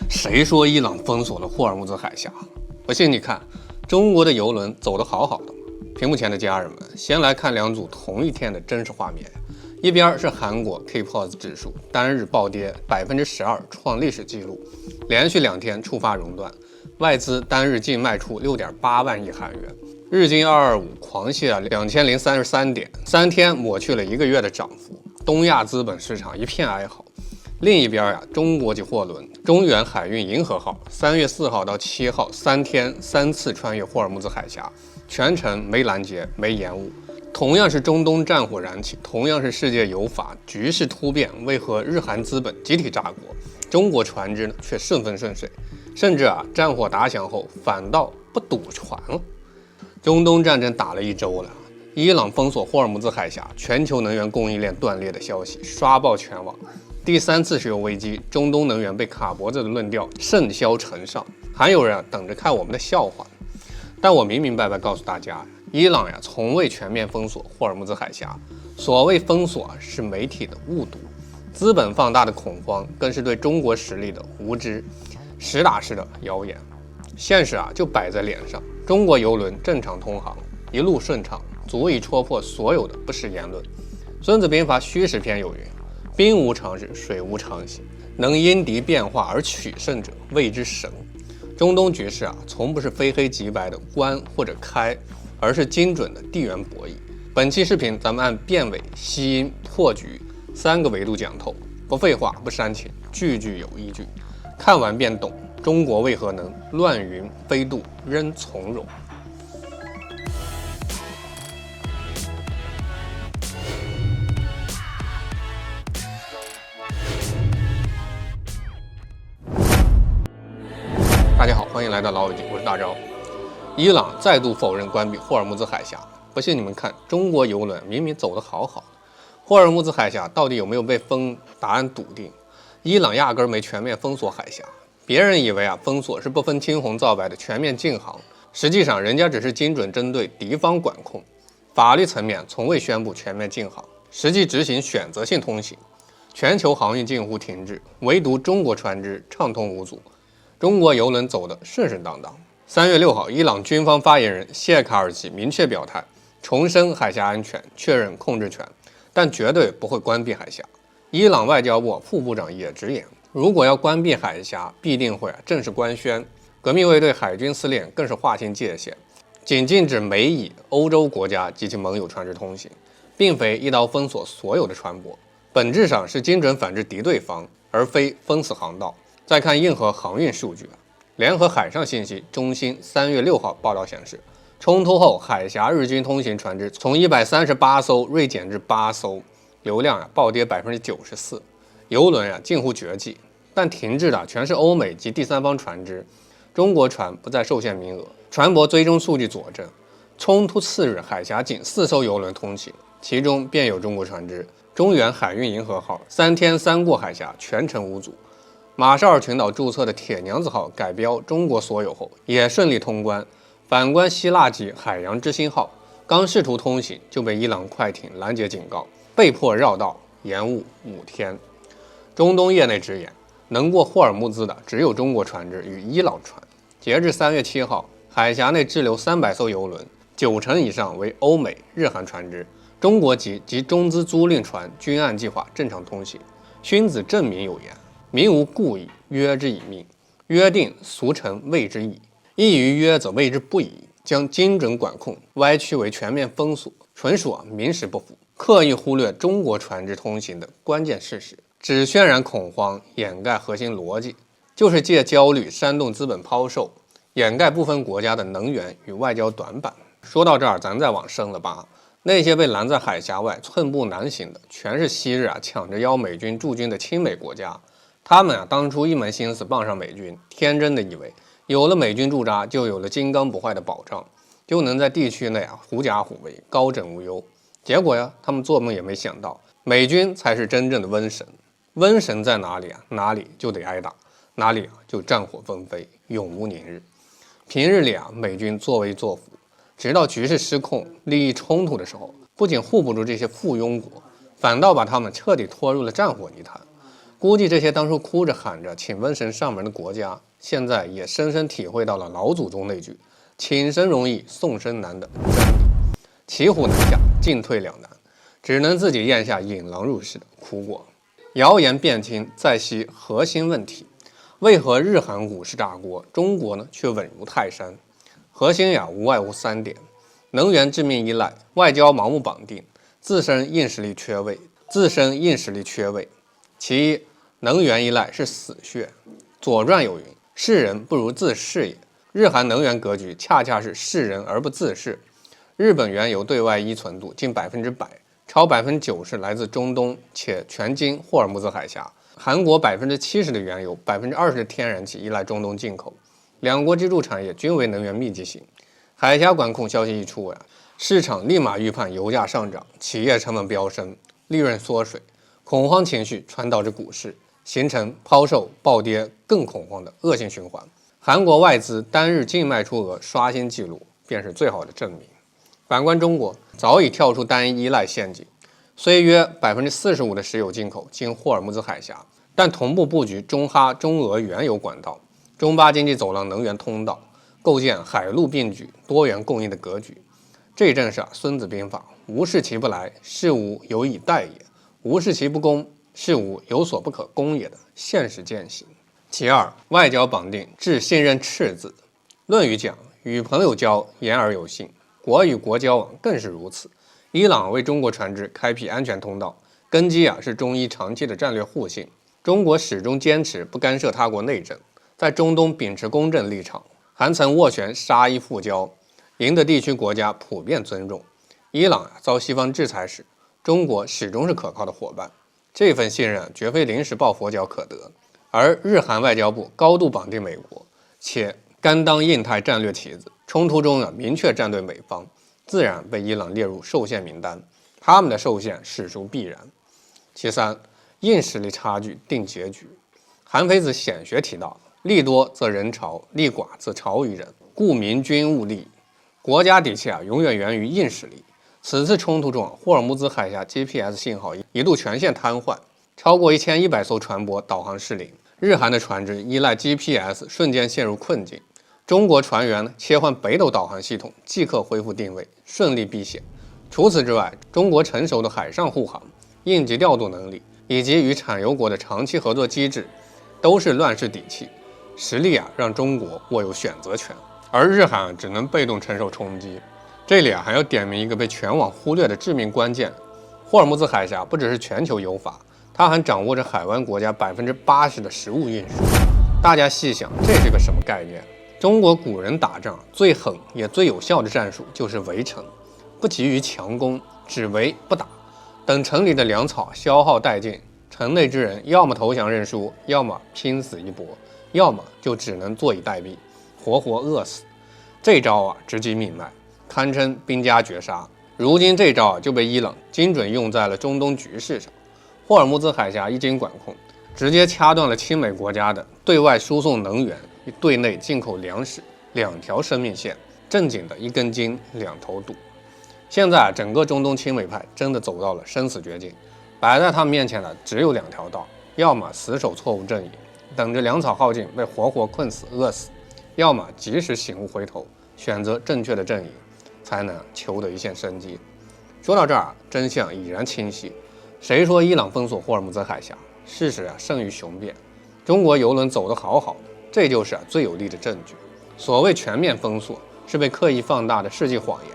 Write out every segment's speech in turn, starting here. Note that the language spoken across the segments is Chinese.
誰說伊朗封鎖了霍爾木茲海峡？不信你看，中國的郵輪走得好好的。屏幕前的家人们，先来看两組同一天的真實畫面。一邊是韓國 K-POS 指數單日暴跌12%，創歷史紀錄，連續2天觸發熔斷，外資單日淨賣出6.8萬億韓元，日經225狂瀉2033點，3天抹去了1個月的漲幅，東亞資本市場一片哀嚎。另一邊中國籍貨輪中遠海運銀河號3月4號到7號3天3次穿越霍爾木茲海峽，全程沒攔截沒延誤。同樣是中東戰火燃起，同樣是世界有法，局勢突變，為何日韓資本集體炸國，中國船只卻順風順水，甚至戰火打響後反倒不堵船了？中東戰爭打了1周了，伊朗封鎖霍爾木茲海峽，全球能源供應鏈斷裂的消息刷爆全網。第3次石油危機，中東能源被卡脖子的論調甚囂塵上，還有人等着看我們的笑話。但我明明白白告訴大家，伊朗從未全面封鎖霍爾木茲海峽，所謂封鎖是媒体的誤讀，資本放大的恐慌更是對中國實力的無知，實打實的謠言。現實就擺在臉上，中國郵輪正常通航，一路順暢，足以戳破所有的不實言論。孫子兵法虛實篇有云：兵無常勢，水無常形，能因敵變化而取勝者，謂之神。中東局勢從不是非黑即白的關或者開，而是精準的地緣博弈。本期視頻咱們按變偽、吸音、破局3個維度講透，不廢話，不煽情，句句有依據，看完便懂中國為何能亂雲飛渡仍從容。大家好，欢迎来到老友记，我是大钊。伊朗再度否認關閉霍爾木茲海峽，不信你們看，中國郵輪明明走得好好的，霍爾木茲海峽到底有沒有被封？答案篤定，伊朗壓根沒全面封鎖海峽。別人以為封鎖是不分青紅皂白的全面禁航，實際上人家只是精準針對敵方管控，法律層面從未宣布全面禁航，實際執行選擇性通行，全球航運近乎停滯，唯獨中國船只暢通無阻。中國郵輪走得順順當當。3月6號，伊朗軍方發言人謝卡爾齊明確表態，重申海峽安全，確認控制權，但絕對不會關閉海峽。伊朗外交部副部長也直言，如果要關閉海峽，必定會正式官宣。革命衛隊海軍司令更是劃清界限，僅禁止美以歐洲國家及其盟友船只通行，並非一刀封鎖所有的船舶，本質上是精準反制敵對方，而非封死航道。再看印河航運數據，聯合海上信息中心3月6號報道顯示，衝突後海峽日均通行船只從138艘銳減至8艘，流量暴跌94%，郵輪近乎絕跡。但停滯的全是歐美及第三方船只，中國船不再受限名額。船舶追蹤數據佐證，衝突次日海峽僅4艘郵輪通行，其中便有中國船只。中遠海運銀河號3天3過海峽，全程無阻。馬紹爾群島註冊的鐵娘子號改標中國所有後，也順利通關。反觀希臘籍海洋之星號，剛試圖通行就被伊朗快艇攔截警告，被迫繞道延誤5天。中東業內直言，能過霍爾木茲的只有中國船只與伊朗船。截至3月7號，海峽內滯留300艘郵輪，9成以上為歐美、日韓船只，中國籍及中資租賃船均按計劃正常通行。荀子正名有言，民無故矣，約之以命；約定俗成謂之義，異於約則謂之不義。將精準管控歪曲為全面封鎖，純屬名實不符，刻意忽略中國船只通行的關鍵事實，只渲染恐慌，掩蓋核心邏輯，就是借焦慮煽動資本拋售，掩蓋部分國家的能源與外交短板。說到這兒，咱再往深了扒，那些被攔在海峽外寸步難行的，全是昔日搶着邀美軍駐軍的親美國家。他們當初一門心思傍上美軍，天真的以為有了美軍駐紮，就有了金剛不壞的保障，就能在地區內狐假虎威，高枕無憂。結果他們做夢也沒想到，美軍才是真正的瘟神。瘟神在哪裡哪裡就得挨打，哪裡就戰火紛飛，永無寧日。平日裡美軍作威作福，直到局勢失控、利益衝突的時候，不僅護不住這些附庸國，反倒把他們徹底拖入了戰火泥潭。估計這些當初哭着喊着請瘟神上門的國家，現在也深深體會到了老祖宗那句请神容易送神難的真理，騎虎難下，进退两难，只能自己咽下引狼入室的苦果。谣言辨清在析核心問題，為何日韓五十大國，中國呢卻穩如泰山？核心呀無外乎3點：能源致命依賴，外交盲目綁定，自身硬實力缺位。其一，能源依賴是死穴。左傳有云：事人不如自事也。日韓能源格局恰恰是事人而不自事。日本原油对外依存度近100%，超90%來自中東，且全经霍爾木茲海峽。韓國70%的原油，20%的天然氣依賴中東进口，兩國支柱產業均為能源密集型。海峽管控消息一出呀，市場立馬預判油價上漲，企業成本飆升，利潤縮水，恐慌情緒傳導至股市，形成拋售暴跌更恐慌的惡性循環。韓國外資單日淨賣出額刷新紀錄，便是最好的證明。反觀中國，早已跳出單一依賴陷阱，雖約45%的石油進口經霍爾木茲海峽，但同步布局中哈、中俄原油管道、中巴經濟走廊能源通道，構建海陸並舉、多元供應的格局。這正是孫子兵法：無事其不來，是無有以待也；無事其不攻，是無有所不可攻也的現實踐行。其二，外交綁定致信任赤字。論語講：與朋友交，言而有信；國與國交往更是如此。伊朗為中國船只開闢安全通道，根基是中伊長期的戰略互信。中國始終堅持不干涉他國內政，在中東秉持公正立場，還曾斡旋沙伊復交，贏得地區國家普遍尊重。伊朗遭西方制裁時，中國始終是可靠的夥伴，這份信任絕非臨時抱佛腳可得。而日韓外交部高度綁定美國，且甘當印太戰略棋子，衝突中明確站隊美方，自然被伊朗列入受限名單，他們的受限實屬必然。其三，硬實力差距定結局。韓非子顯學提到：力多則人潮，力寡則潮於人，故明君務力。國家底氣永遠源於硬實力。此次衝突中，霍爾木茲海峽 GPS 信號一度全線癱瘓，超過1100艘船舶導航失靈，日韓的船只依賴 GPS 瞬間陷入困境。中國船員切換北斗導航系統，即刻恢復定位，順利避險。除此之外，中國成熟的海上護航、應急調度能力以及與產油國的長期合作機制，都是亂世底氣。實力讓中國握有選擇權，而日韓只能被動承受衝擊。這裡還要點名一個被全網忽略的致命關鍵：霍爾木茲海峽不只是全球油閥，它還掌握着海灣國家80%的食物運輸。大家細想，這是個什麼概念？中國古人打仗最狠也最有效的戰術就是圍城，不急於強攻，只圍不打，等城裡的糧草消耗殆盡，城內之人要麼投降認輸，要麼拼死一搏，要麼就只能坐以待斃，活活餓死。這招直擊命脈，堪稱兵家絕殺。如今這招就被伊朗精準用在了中東局勢上。霍爾木茲海峽一經管控，直接掐斷了親美國家的對外輸送能源與對內進口糧食2條生命線，正經的一根筋2頭堵。現在整個中東親美派真的走到了生死絕境，擺在他們面前的只有2條道：要麼死守錯誤陣營，等着糧草耗盡被活活困死餓死；要麼及時醒悟回頭，選擇正確的陣營，才能求得一線生機。說到這兒，真相已然清晰。誰說伊朗封鎖霍爾木茲海峽？事實勝於雄辯。中國油輪走得好好的，這就是最有力的證據。所謂全面封鎖，是被刻意放大的世紀謊言。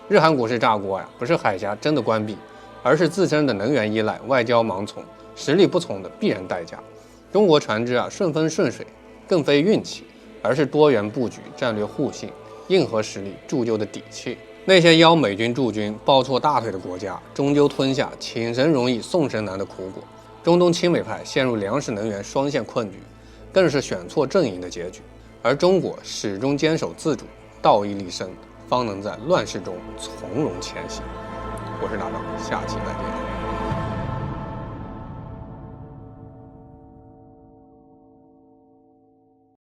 日韓股市炸鍋不是海峽真的關閉，而是自身的能源依賴、外交盲從、實力不從的必然代價。中國船只順風順水，更非運氣，而是多元布局、戰略互信、硬核實力鑄就的底氣。那些邀美軍駐軍抱錯大腿的國家，終究吞下請神容易送神難的苦果。中東親美派陷入糧食能源雙线困局，更是選錯陣營的結局。而中國始終堅守自主，道義立身，方能在亂世中從容前行。我是大張，下期再見。